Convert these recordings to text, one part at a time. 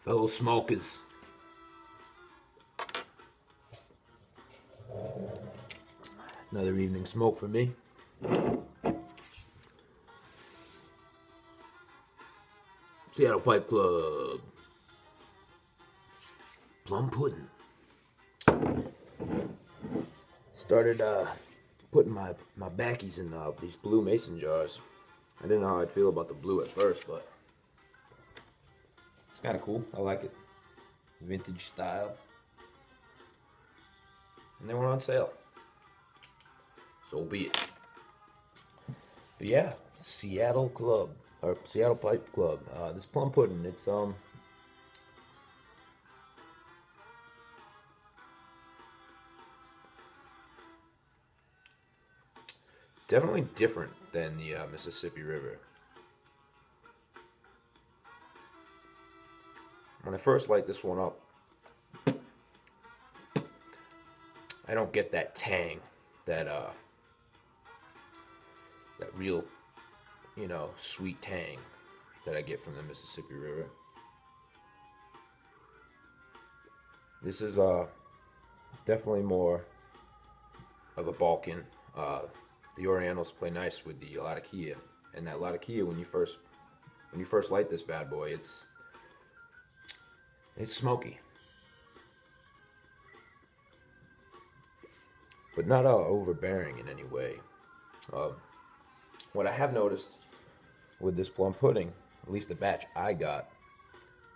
Fellow smokers. Another evening smoke for me. Seattle Pipe Club. Plum pudding. Started putting my backies in these blue mason jars. I didn't know how I'd feel about the blue at first, but it's kind of cool. I like it. Vintage style. And they were on sale. So be it. But yeah, Seattle Club, or Seattle Pipe Club. This plum pudding, it's definitely different than the Mississippi River. When I first light this one up, I don't get that tang, that real, sweet tang that I get from the Mississippi River. This is definitely more of a Balken. The orientals play nice with the Latakia, and that Latakia, when you first light this bad boy, it's smoky, but not overbearing in any way. What I have noticed with this plum pudding, at least the batch I got,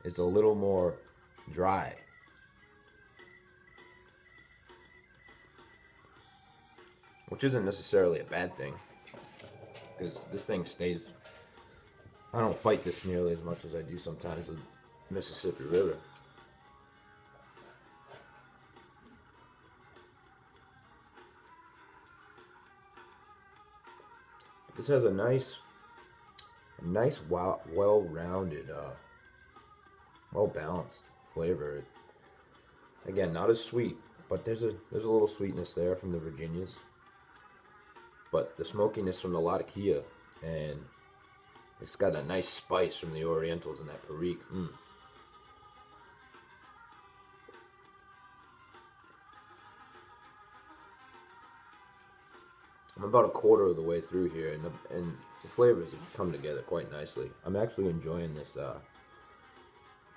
is a little more dry. Which isn't necessarily a bad thing, because this thing stays. I don't fight this nearly as much as I do sometimes with Mississippi River. This has a nice, well-rounded, well-balanced flavor. Again, not as sweet, but there's a little sweetness there from the Virginias. But the smokiness from the Latakia, and it's got a nice spice from the Orientals and that Perique. I'm about a quarter of the way through here, and the flavors have come together quite nicely. I'm actually enjoying this a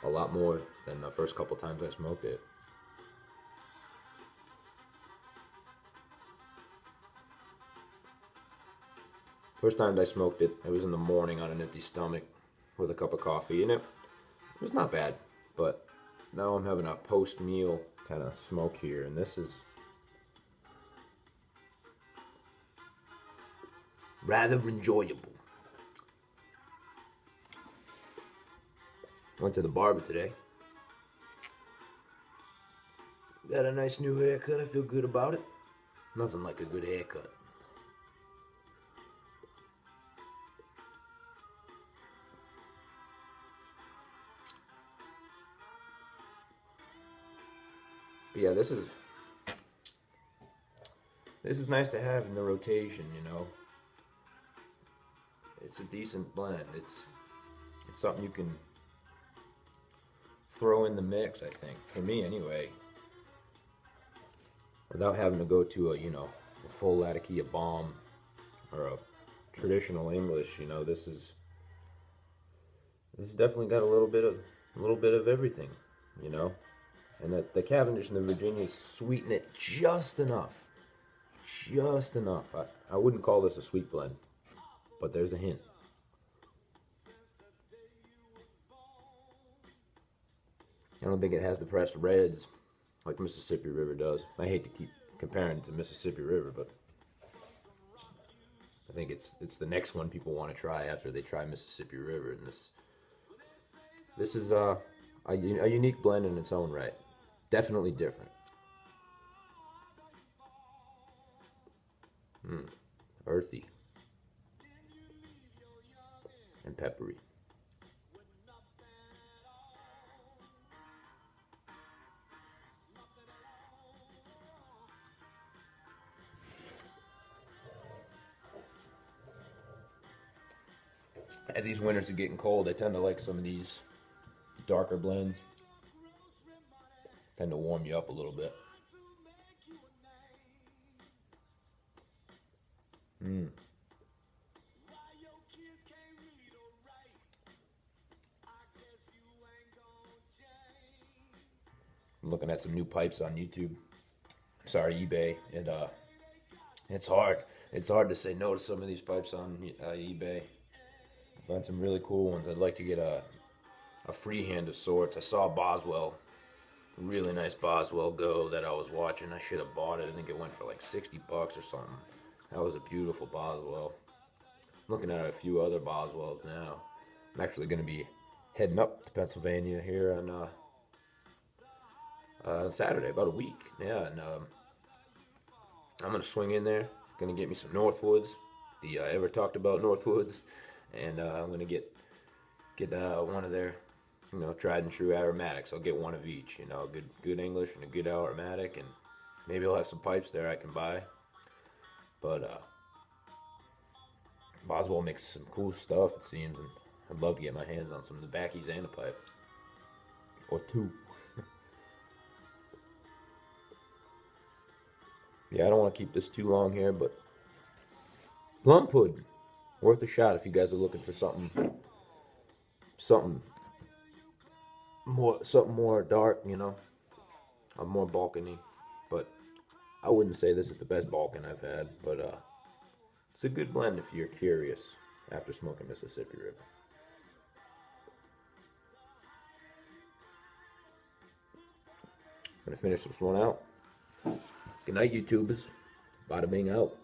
lot more than the first couple times I smoked it. First time I smoked it, it was in the morning on an empty stomach with a cup of coffee, and it was not bad. But now I'm having a post-meal kind of smoke here, and this is rather enjoyable. Went to the barber today. Got a nice new haircut. I feel good about it. Nothing like a good haircut. But yeah, this is nice to have in the rotation, It's a decent blend. It's something you can throw in the mix, I think. For me anyway. Without having to go to a full Latakia bomb or a traditional English, this is definitely got a little bit of everything, And the Cavendish and the Virginias sweeten it just enough. Just enough. I wouldn't call this a sweet blend, but there's a hint. I don't think it has the pressed reds like Mississippi River does. I hate to keep comparing it to Mississippi River, but I think it's the next one people want to try after they try Mississippi River. And this is a unique blend in its own right. Definitely different. Earthy and peppery. As these winters are getting cold, I tend to like some of these darker blends tend to warm you up a little bit. Mm. I'm looking at some new pipes on YouTube. Sorry, eBay, and it's hard. It's hard to say no to some of these pipes on eBay. I found some really cool ones. I'd like to get a freehand of sorts. I saw Boswell, really nice Boswell Go that I was watching. I should have bought it. I think it went for like 60 bucks or something. That was a beautiful Boswell. I'm looking at a few other Boswells now. I'm actually going to be heading up to Pennsylvania here on Saturday, about a week. Yeah, and I'm going to swing in there. Going to get me some Northwoods. The ever talked about Northwoods, and I'm going to get one of their, tried and true aromatics. I'll get one of each. Good English and a good aromatic, and maybe I'll have some pipes there I can buy. But Boswell makes some cool stuff, it seems, and I'd love to get my hands on some of the backies and a pipe. Or two. Yeah, I don't want to keep this too long here, but plum pudding, worth a shot if you guys are looking for something more dark, more balkany. But I wouldn't say this is the best Balken I've had, but it's a good blend if you're curious after smoking Mississippi Rib. I'm gonna finish this one out. Good night, YouTubers. Bada bing out.